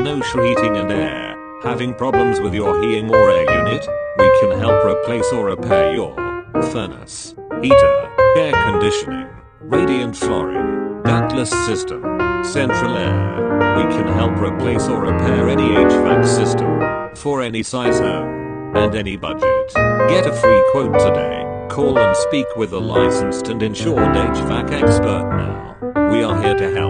Kenosha Heating and Air. Having problems with your heating or air unit? We can help replace or repair your furnace, heater, air conditioning, radiant flooring, ductless system, central air. We can help replace or repair any HVAC system for any size home and any budget. Get a free quote today. Call and speak with a licensed and insured HVAC expert now. We are here to help.